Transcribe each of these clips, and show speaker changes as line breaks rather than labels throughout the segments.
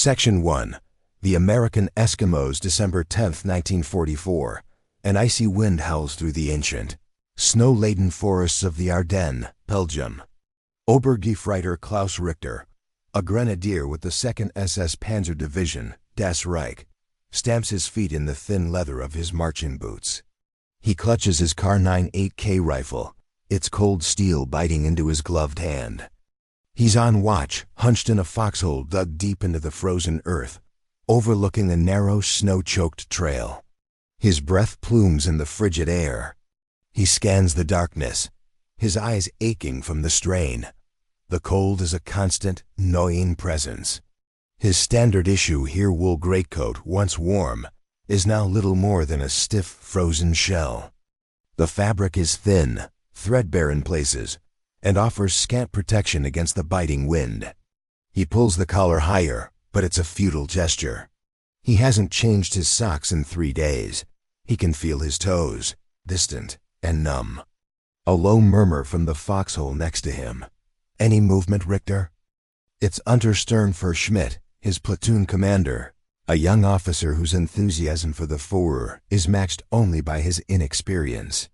Section 1. The American Eskimos, December 10, 1944. An icy wind howls through the ancient, snow-laden forests of the Ardennes, Belgium. Obergefreiter Klaus Richter, a grenadier with the 2nd SS Panzer Division, Das Reich, stamps his feet in the thin leather of his marching boots. He clutches his Kar-9 8K rifle, its cold steel biting into his gloved hand. He's on watch, hunched in a foxhole dug deep into the frozen earth, overlooking a narrow, snow-choked trail. His breath plumes in the frigid air. He scans the darkness, his eyes aching from the strain. The cold is a constant, gnawing presence. His standard issue here wool greatcoat, once warm, is now little more than a stiff, frozen shell. The fabric is thin, threadbare in places, and offers scant protection against the biting wind. He pulls the collar higher, but it's a futile gesture. He hasn't changed his socks in 3 days. He can feel his toes, distant and numb. A low murmur from the foxhole next to him. Any movement, Richter? It's Untersturmführer Schmidt, his platoon commander, a young officer whose enthusiasm for the Führer is matched only by his inexperience.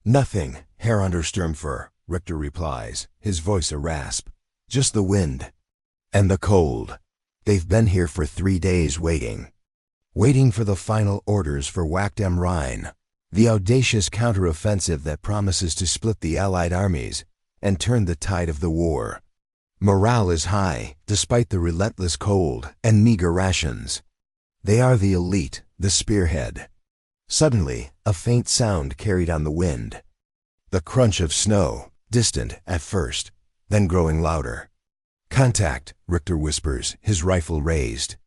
Nothing, Herr Untersturmführer, Richter replies, his voice a rasp. Just the wind. And the cold. They've been here for 3 days waiting. Waiting for the final orders for Wacht am Rhein, the audacious counteroffensive that promises to split the Allied armies and turn the tide of the war. Morale is high, despite the relentless cold and meager rations. They are the elite, the spearhead. Suddenly, a faint sound carried on the wind. The crunch of snow, distant at first, then growing louder. Contact, Richter whispers, his rifle raised.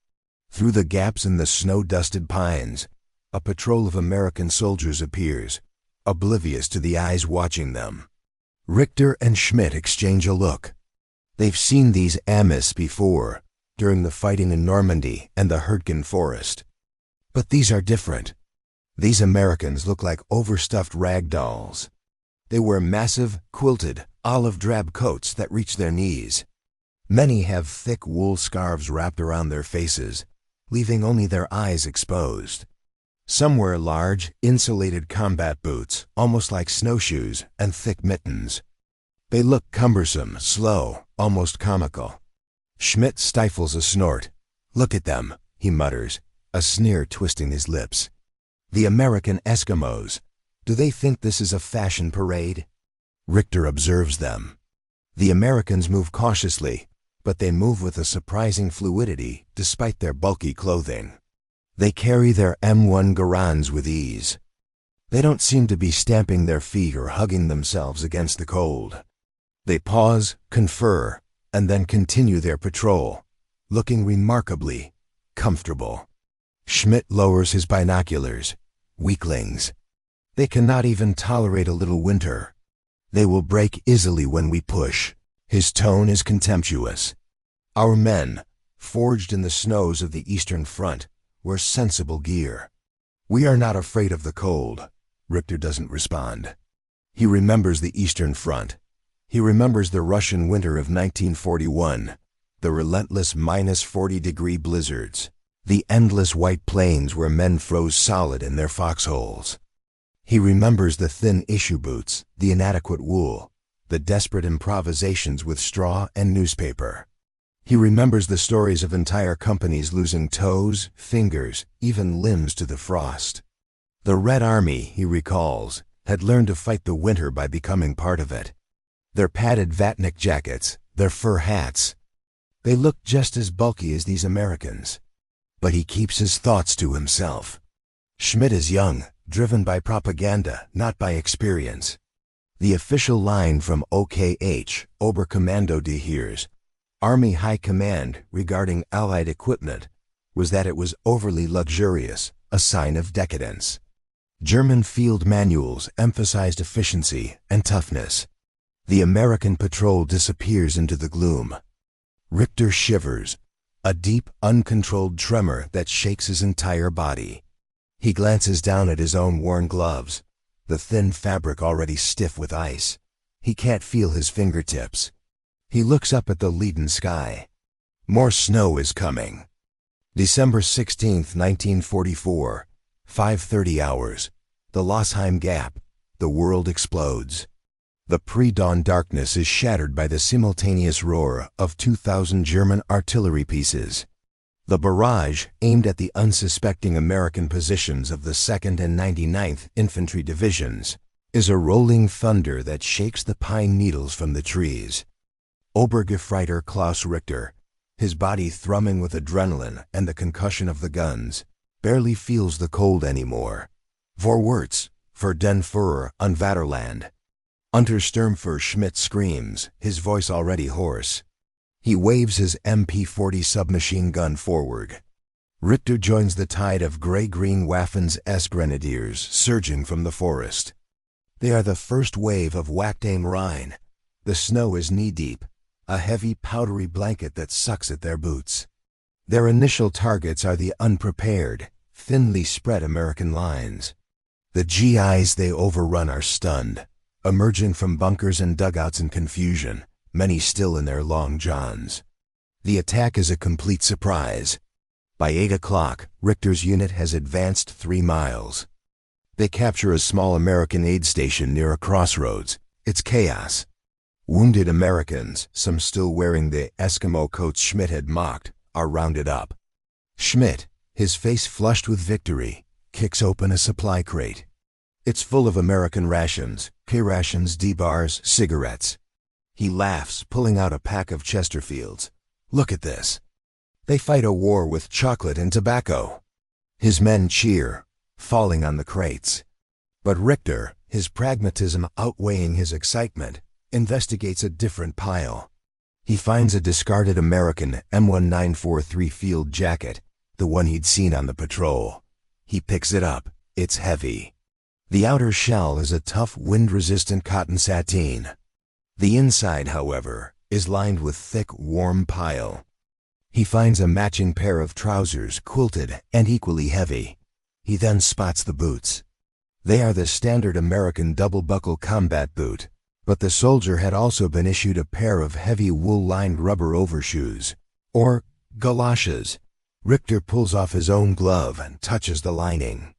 Through the gaps in the snow-dusted pines, a patrol of American soldiers appears, oblivious to the eyes watching them. Richter and Schmidt exchange a look. They've seen these Amis before, during the fighting in Normandy and the Hurtgen Forest. But these are different. These Americans look like overstuffed rag dolls. They wear massive, quilted, olive-drab coats that reach their knees. Many have thick wool scarves wrapped around their faces, leaving only their eyes exposed. Some wear large, insulated combat boots, almost like snowshoes, and thick mittens. They look cumbersome, slow, almost comical. Schmidt stifles a snort. Look at them, he mutters, a sneer twisting his lips. The American Eskimos. Do they think this is a fashion parade? Richter observes them. The Americans move cautiously, but they move with a surprising fluidity despite their bulky clothing. They carry their M1 Garands with ease. They don't seem to be stamping their feet or hugging themselves against the cold. They pause, confer, and then continue their patrol, looking remarkably comfortable. Schmidt lowers his binoculars. Weaklings. They cannot even tolerate a little winter. They will break easily when we push. His tone is contemptuous. Our men, forged in the snows of the Eastern Front, wear sensible gear. We are not afraid of the cold. Richter doesn't respond. He remembers the Eastern Front. He remembers the Russian winter of 1941, the relentless -40-degree blizzards, the endless white plains where men froze solid in their foxholes. He remembers the thin issue boots, the inadequate wool, the desperate improvisations with straw and newspaper. He remembers the stories of entire companies losing toes, fingers, even limbs to the frost. The Red Army, he recalls, had learned to fight the winter by becoming part of it. Their padded vatnik jackets, their fur hats. They look just as bulky as these Americans. But he keeps his thoughts to himself. Schmidt is young, driven by propaganda, not by experience. The official line from OKH, Oberkommando des Heers, Army High Command, regarding Allied equipment, was that it was overly luxurious, a sign of decadence. German field manuals emphasized efficiency and toughness. The American patrol disappears into the gloom. Richter shivers, a deep, uncontrolled tremor that shakes his entire body. He glances down at his own worn gloves, the thin fabric already stiff with ice. He can't feel his fingertips. He looks up at the leaden sky. More snow is coming. December 16th, 1944, 5:30 hours. The Losheim Gap. The world explodes. The pre-dawn darkness is shattered by the simultaneous roar of 2,000 German artillery pieces. The barrage, aimed at the unsuspecting American positions of the 2nd and 99th Infantry Divisions, is a rolling thunder that shakes the pine needles from the trees. Obergefreiter Klaus Richter, his body thrumming with adrenaline and the concussion of the guns, barely feels the cold anymore. Vorwärts, für den Führer und Vaterland. Untersturmführer Schmidt screams, his voice already hoarse. He waves his MP-40 submachine gun forward. Richter joins the tide of gray-green Waffen-S grenadiers surging from the forest. They are the first wave of Wacht am Rhein. The snow is knee-deep, a heavy powdery blanket that sucks at their boots. Their initial targets are the unprepared, thinly spread American lines. The GIs they overrun are stunned, emerging from bunkers and dugouts in confusion, many still in their long johns. The attack is a complete surprise. By 8 o'clock, Richter's unit has advanced 3 miles. They capture a small American aid station near a crossroads. It's chaos. Wounded Americans, some still wearing the Eskimo coats Schmidt had mocked, are rounded up. Schmidt, his face flushed with victory, kicks open a supply crate. It's full of American rations, K-rations, D-bars, cigarettes. He laughs, pulling out a pack of Chesterfields. Look at this. They fight a war with chocolate and tobacco. His men cheer, falling on the crates. But Richter, his pragmatism outweighing his excitement, investigates a different pile. He finds a discarded American M1943 field jacket, the one he'd seen on the patrol. He picks it up. It's heavy. The outer shell is a tough, wind-resistant cotton sateen. The inside, however, is lined with thick, warm pile. He finds a matching pair of trousers, quilted and equally heavy. He then spots the boots. They are the standard American double-buckle combat boot, but the soldier had also been issued a pair of heavy wool-lined rubber overshoes, or galoshes. Richter pulls off his own glove and touches the lining.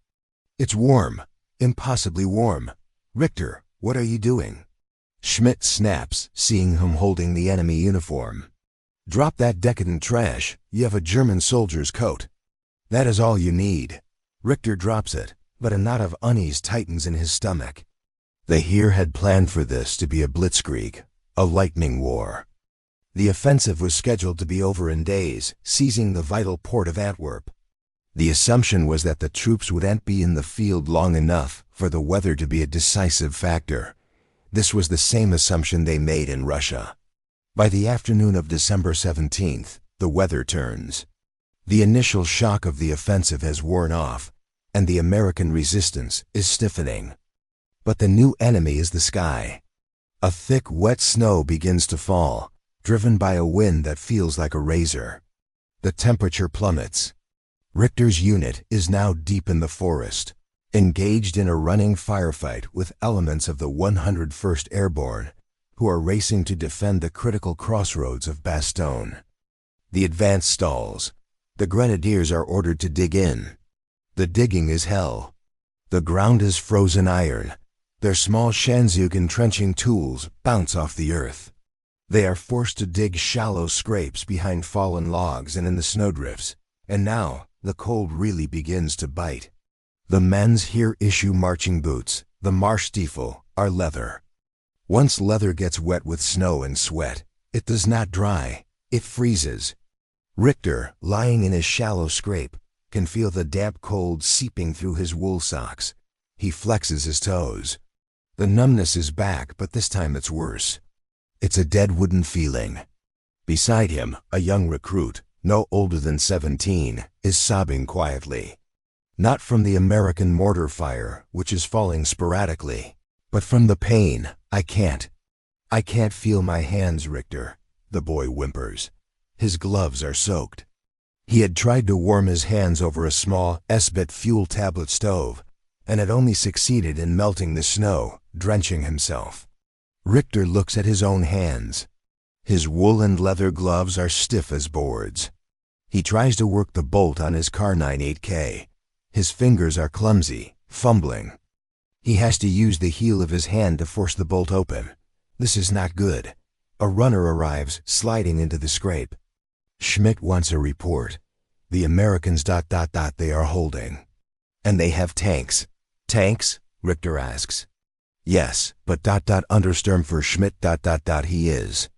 It's warm, impossibly warm. Richter, what are you doing? Schmidt snaps, seeing him holding the enemy uniform. Drop that decadent trash. You have a German soldier's coat. That is all you need. Richter drops it, but a knot of unease tightens in his stomach. The Heer had planned for this to be a blitzkrieg, a lightning war. The offensive was scheduled to be over in days, seizing the vital port of Antwerp. The assumption was that the troops wouldn't be in the field long enough for the weather to be a decisive factor. This was the same assumption they made in Russia. By the afternoon of December 17th, the weather turns. The initial shock of the offensive has worn off, and the American resistance is stiffening. But the new enemy is the sky. A thick, wet snow begins to fall, driven by a wind that feels like a razor. The temperature plummets. Richter's unit is now deep in the forest, engaged in a running firefight with elements of the 101st Airborne, who are racing to defend the critical crossroads of Bastogne. The advance stalls. The grenadiers are ordered to dig in. The digging is hell. The ground is frozen iron. Their small Shanzug entrenching tools bounce off the earth. They are forced to dig shallow scrapes behind fallen logs and in the snowdrifts, and now the cold really begins to bite. The men's here issue marching boots, the Marschstiefel, are leather. Once leather gets wet with snow and sweat, it does not dry, it freezes. Richter, lying in his shallow scrape, can feel the damp cold seeping through his wool socks. He flexes his toes. The numbness is back, but this time it's worse. It's a dead wooden feeling. Beside him, a young recruit, no older than 17, is sobbing quietly. Not from the American mortar fire, which is falling sporadically, but from the pain. I can't feel my hands, Richter, the boy whimpers. His gloves are soaked. He had tried to warm his hands over a small S-bit fuel tablet stove, and had only succeeded in melting the snow, drenching himself. Richter looks at his own hands. His wool and leather gloves are stiff as boards. He tries to work the bolt on his car 98K. His fingers are clumsy, fumbling. He has to use the heel of his hand to force the bolt open. This is not good. A runner arrives, sliding into the scrape. Schmidt wants a report. The Americans ... they are holding. And they have tanks. Tanks? Richter asks. Yes, but ... Untersturm for Schmidt ... he is.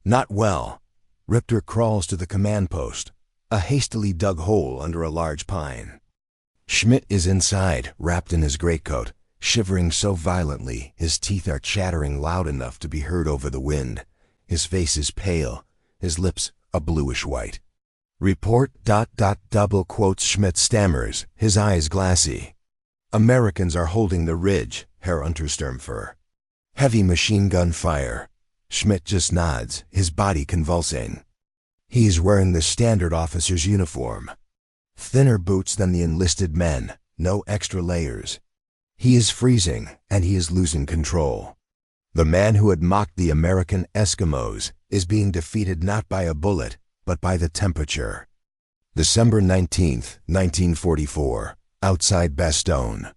Not well. Richter crawls to the command post, a hastily dug hole under a large pine. Schmidt is inside, wrapped in his greatcoat, shivering so violently his teeth are chattering loud enough to be heard over the wind. His face is pale, his lips a bluish white. Report ... double quotes Schmidt stammers, his eyes glassy. Americans are holding the ridge, Herr Untersturmführer. Heavy machine gun fire. Schmidt just nods, his body convulsing. He is wearing the standard officer's uniform. Thinner boots than the enlisted men, no extra layers. He is freezing, and he is losing control. The man who had mocked the American Eskimos is being defeated not by a bullet, but by the temperature. December 19th, 1944, outside Bastogne.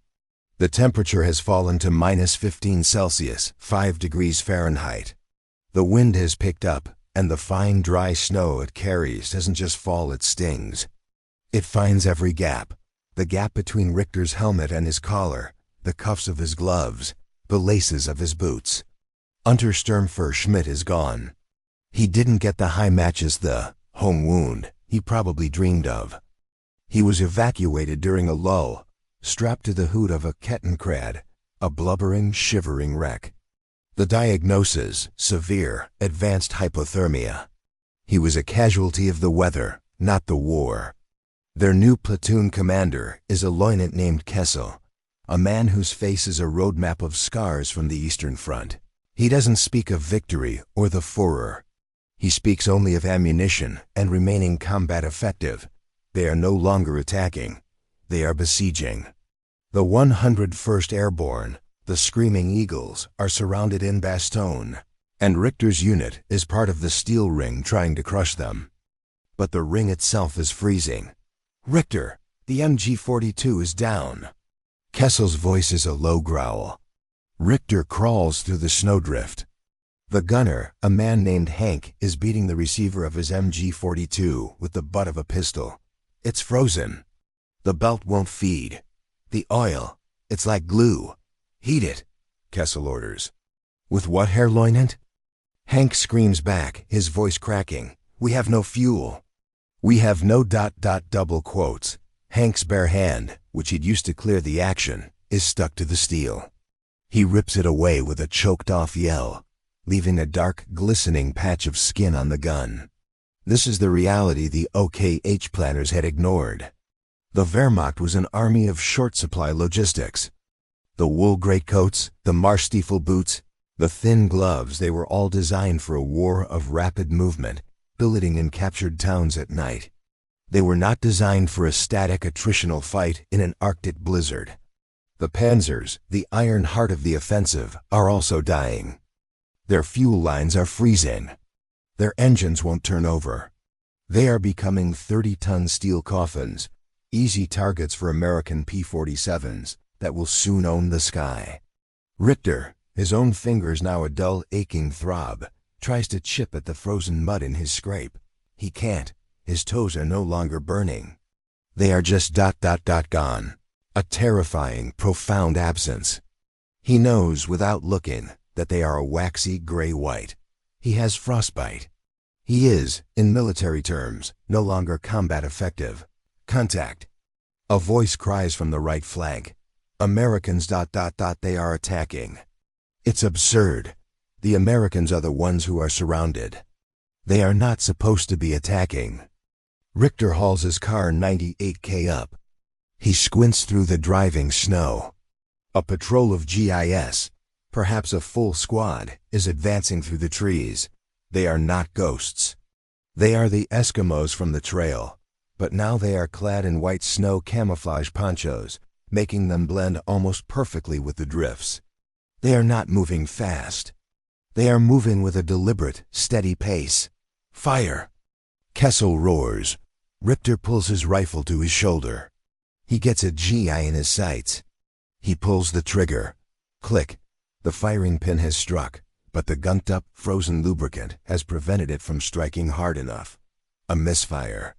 The temperature has fallen to -15 Celsius, 5 degrees Fahrenheit. The wind has picked up, and the fine dry snow it carries doesn't just fall, it stings. It finds every gap. The gap between Richter's helmet and his collar, the cuffs of his gloves, the laces of his boots. Untersturmführer Schmidt is gone. He didn't get the high matches, the home wound he probably dreamed of. He was evacuated during a lull, strapped to the hood of a Kettenkrad, a blubbering, shivering wreck. The diagnosis, severe, advanced hypothermia. He was a casualty of the weather, not the war. Their new platoon commander is a lieutenant named Kessel, a man whose face is a roadmap of scars from the Eastern Front. He doesn't speak of victory or the Führer. He speaks only of ammunition and remaining combat effective. They are no longer attacking. They are besieging. The 101st Airborne, the Screaming Eagles, are surrounded in Bastogne, and Richter's unit is part of the steel ring trying to crush them. But the ring itself is freezing. Richter, the MG-42 is down. Kessel's voice is a low growl. Richter crawls through the snowdrift. The gunner, a man named Hank, is beating the receiver of his MG-42 with the butt of a pistol. It's frozen. The belt won't feed. The oil, it's like glue. Heat it, Kessel orders. With what, Herr Lieutenant? Hank screams back, his voice cracking. We have no fuel. We have no ... double quotes. Hank's bare hand, which he'd used to clear the action, is stuck to the steel. He rips it away with a choked-off yell, leaving a dark, glistening patch of skin on the gun. This is the reality the OKH planners had ignored. The Wehrmacht was an army of short-supply logistics. The wool greatcoats, the Marschstiefel boots, the thin gloves, they were all designed for a war of rapid movement, billeting in captured towns at night. They were not designed for a static attritional fight in an Arctic blizzard. The panzers, the iron heart of the offensive, are also dying. Their fuel lines are freezing. Their engines won't turn over. They are becoming 30-ton steel coffins, easy targets for American P-47s that will soon own the sky. Richter, his own fingers now a dull, aching throb, tries to chip at the frozen mud in his scrape. He can't. His toes are no longer burning. They are just ... gone. A terrifying, profound absence. He knows, without looking, that they are a waxy gray-white. He has frostbite. He is, in military terms, no longer combat effective. Contact. A voice cries from the right flank. Americans ... they are attacking. It's absurd. The Americans are the ones who are surrounded. They are not supposed to be attacking. Richter hauls his car 98K up. He squints through the driving snow. A patrol of GIS, perhaps a full squad, is advancing through the trees. They are not ghosts. They are the Eskimos from the trail, but now they are clad in white snow camouflage ponchos, making them blend almost perfectly with the drifts. They are not moving fast. They are moving with a deliberate, steady pace. Fire! Kessel roars. Richter pulls his rifle to his shoulder. He gets a GI in his sights. He pulls the trigger. Click. The firing pin has struck, but the gunked-up, frozen lubricant has prevented it from striking hard enough. A misfire.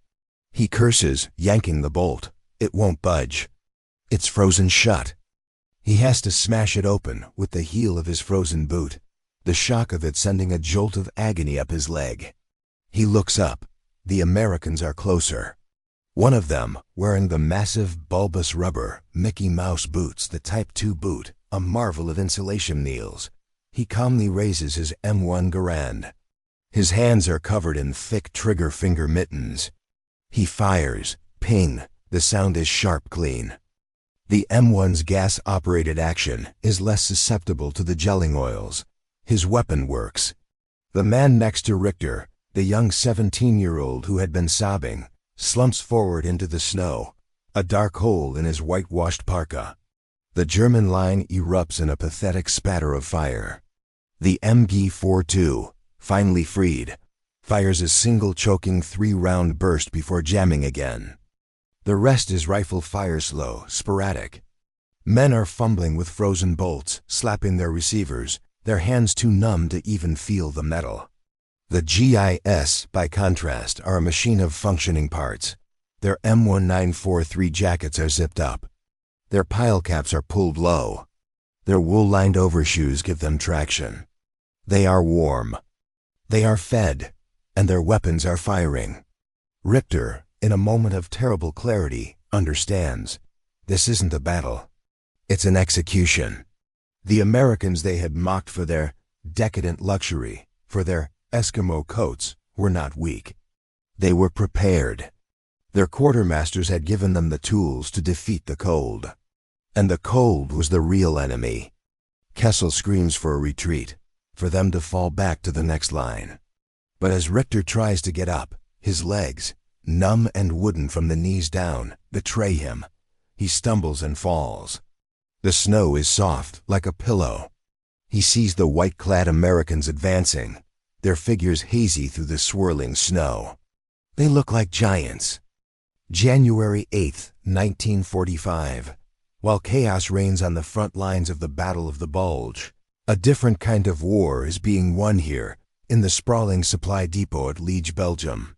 He curses, yanking the bolt. It won't budge. It's frozen shut. He has to smash it open with the heel of his frozen boot, the shock of it sending a jolt of agony up his leg. He looks up. The Americans are closer. One of them, wearing the massive, bulbous rubber Mickey Mouse boots, the Type 2 boot, a marvel of insulation, kneels. He calmly raises his M1 Garand. His hands are covered in thick trigger finger mittens. He fires. Ping. The sound is sharp, clean. The M1's gas-operated action is less susceptible to the gelling oils. His weapon works. The man next to Richter, the young 17-year-old who had been sobbing, slumps forward into the snow, a dark hole in his whitewashed parka. The German line erupts in a pathetic spatter of fire. The MG-42, finally freed, fires a single choking 3-round burst before jamming again. The rest is rifle fire, slow, sporadic. Men are fumbling with frozen bolts, slapping their receivers, their hands too numb to even feel the metal. The GIS, by contrast, are a machine of functioning parts. Their M1943 jackets are zipped up. Their pile caps are pulled low. Their wool-lined overshoes give them traction. They are warm. They are fed, and their weapons are firing. Richter, in a moment of terrible clarity, understands. This isn't a battle. It's an execution. The Americans they had mocked for their decadent luxury, for their Eskimo coats, were not weak. They were prepared. Their quartermasters had given them the tools to defeat the cold. And the cold was the real enemy. Kessel screams for a retreat, for them to fall back to the next line. But as Richter tries to get up, his legs, numb and wooden from the knees down, betray him. He stumbles and falls. The snow is soft, like a pillow. He sees the white-clad Americans advancing, their figures hazy through the swirling snow. They look like giants. January 8th, 1945. While chaos reigns on the front lines of the Battle of the Bulge, a different kind of war is being won here, in the sprawling supply depot at Liege, Belgium.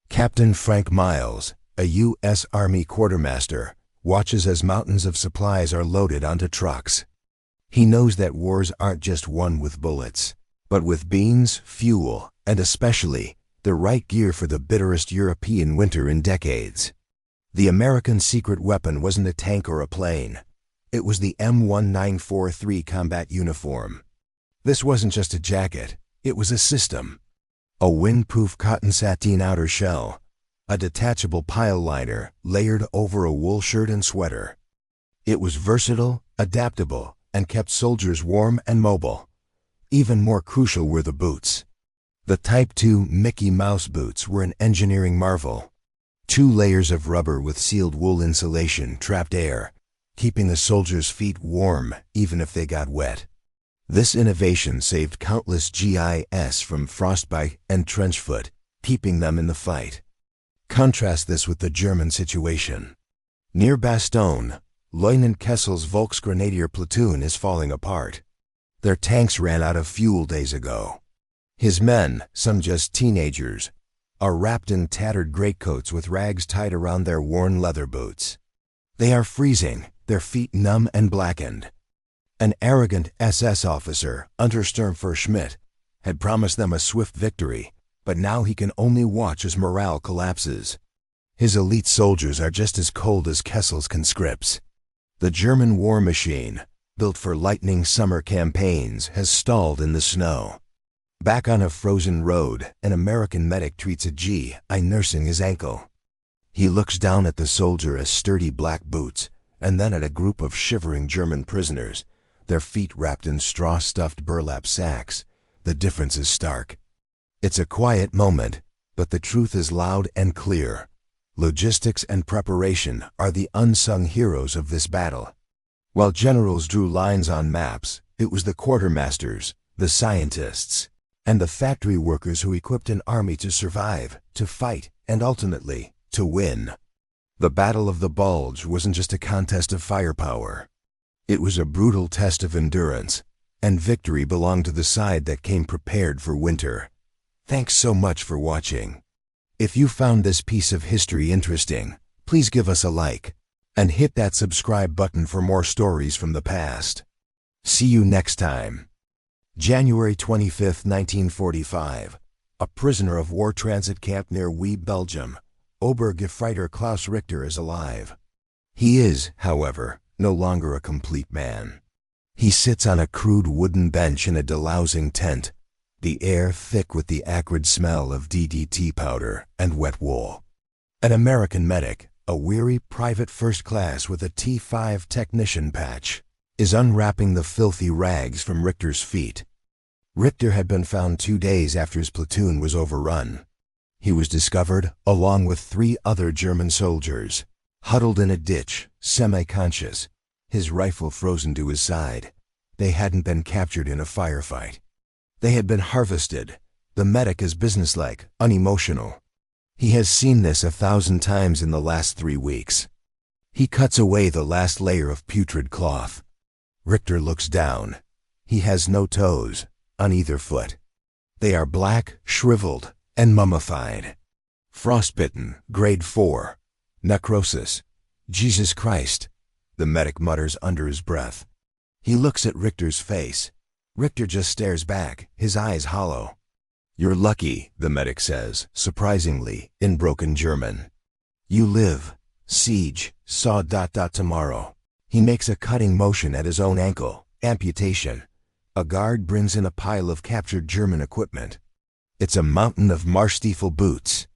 Captain Frank Miles, a U.S. Army quartermaster, watches as mountains of supplies are loaded onto trucks. He knows that wars aren't just won with bullets, but with beans, fuel, and especially the right gear for the bitterest European winter in decades. The American secret weapon wasn't a tank or a plane. It was the M1943 combat uniform. This wasn't just a jacket, it was a system. A windproof cotton sateen outer shell, a detachable pile liner layered over a wool shirt and sweater. It was versatile, adaptable, and kept soldiers warm and mobile. Even more crucial were the boots. The Type 2 Mickey Mouse boots were an engineering marvel. 2 layers of rubber with sealed wool insulation trapped air, keeping the soldiers' feet warm even if they got wet. This innovation saved countless GIS from frostbite and trench foot, keeping them in the fight. Contrast this with the German situation. Near Bastogne, Lieutenant Kessel's Volksgrenadier platoon is falling apart. Their tanks ran out of fuel days ago. His men, some just teenagers, are wrapped in tattered greatcoats with rags tied around their worn leather boots. They are freezing, their feet numb and blackened. An arrogant SS officer, Untersturmführer Schmidt, had promised them a swift victory, but now he can only watch as morale collapses. His elite soldiers are just as cold as Kessel's conscripts. The German war machine, built for lightning summer campaigns, has stalled in the snow. Back on a frozen road, an American medic treats a GI nursing his ankle. He looks down at the soldier as sturdy black boots, and then at a group of shivering German prisoners, their feet wrapped in straw-stuffed burlap sacks. The difference is stark. It's a quiet moment, but the truth is loud and clear. Logistics and preparation are the unsung heroes of this battle. While generals drew lines on maps, it was the quartermasters, the scientists, and the factory workers who equipped an army to survive, to fight, and ultimately, to win. The Battle of the Bulge wasn't just a contest of firepower. It was a brutal test of endurance, and victory belonged to the side that came prepared for winter. Thanks so much for watching. If you found this piece of history interesting, please give us a like, and hit that subscribe button for more stories from the past. See you next time. January 25, 1945. A prisoner of war transit camp near Wiebe, Belgium. Obergefreiter Klaus Richter is alive. He is, however, no longer a complete man. He sits on a crude wooden bench in a delousing tent, the air thick with the acrid smell of DDT powder and wet wool. An American medic, a weary private first class with a T5 technician patch, is unwrapping the filthy rags from Richter's feet. Richter had been found 2 days after his platoon was overrun. He was discovered, along with 3 other German soldiers, huddled in a ditch, semi-conscious, his rifle frozen to his side. They hadn't been captured in a firefight. They had been harvested. The medic is businesslike, unemotional. He has seen this 1,000 times in the last 3 weeks. He cuts away the last layer of putrid cloth. Richter looks down. He has no toes on either foot. They are black, shriveled, and mummified. Frostbitten, grade 4. Necrosis. Jesus Christ, the medic mutters under his breath. He looks at Richter's face. Richter just stares back, his eyes hollow. "You're lucky," the medic says, surprisingly, in broken German. "You live. Siege. Saw ... tomorrow." He makes a cutting motion at his own ankle. Amputation. A guard brings in a pile of captured German equipment. It's a mountain of Marstiefel boots.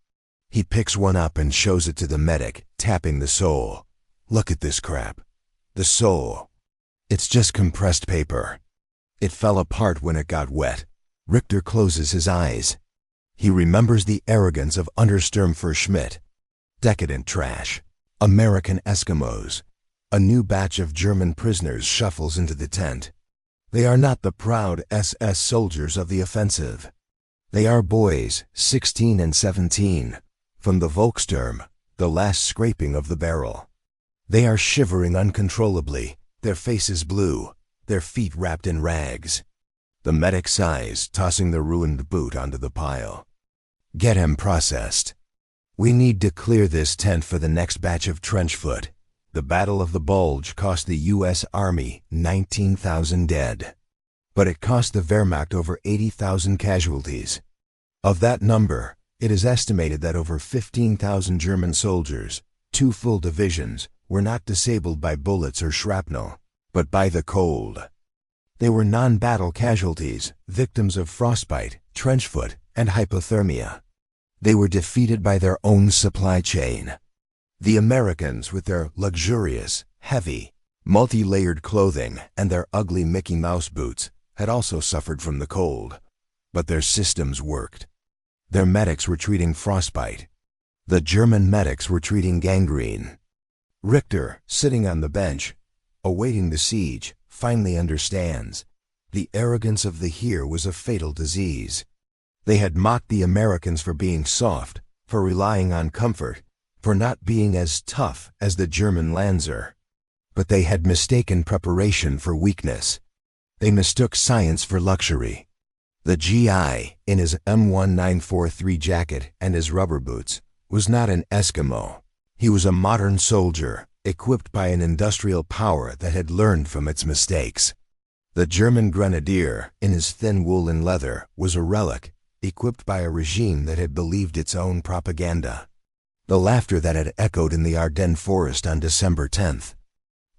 He picks one up and shows it to the medic, tapping the sole. "Look at this crap. The sole. It's just compressed paper. It fell apart when it got wet." Richter closes his eyes. He remembers the arrogance of Untersturmführer. Decadent trash. American Eskimos. A new batch of German prisoners shuffles into the tent. They are not the proud SS soldiers of the offensive. They are boys, 16 and 17, from the Volkssturm, the last scraping of the barrel. They are shivering uncontrollably, their faces blue, their feet wrapped in rags. The medic sighs, tossing the ruined boot onto the pile. "Get him processed. We need to clear this tent for the next batch of trench foot." The Battle of the Bulge cost the U.S. Army 19,000 dead. But it cost the Wehrmacht over 80,000 casualties. Of that number, it is estimated that over 15,000 German soldiers, 2 full divisions, were not disabled by bullets or shrapnel, but by the cold. They were non-battle casualties, victims of frostbite, trench foot, and hypothermia. They were defeated by their own supply chain. The Americans, with their luxurious, heavy, multi-layered clothing and their ugly Mickey Mouse boots, had also suffered from the cold. But their systems worked. Their medics were treating frostbite. The German medics were treating gangrene. Richter, sitting on the bench, awaiting the siege, finally understands. The arrogance of the here was a fatal disease. They had mocked the Americans for being soft, for relying on comfort, for not being as tough as the German Lanzer. But they had mistaken preparation for weakness. They mistook science for luxury. The GI, in his M1943 jacket and his rubber boots, was not an Eskimo. He was a modern soldier, equipped by an industrial power that had learned from its mistakes. The German grenadier, in his thin woolen leather, was a relic, equipped by a regime that had believed its own propaganda. The laughter that had echoed in the Ardennes forest on December 10th.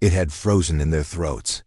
It had frozen in their throats.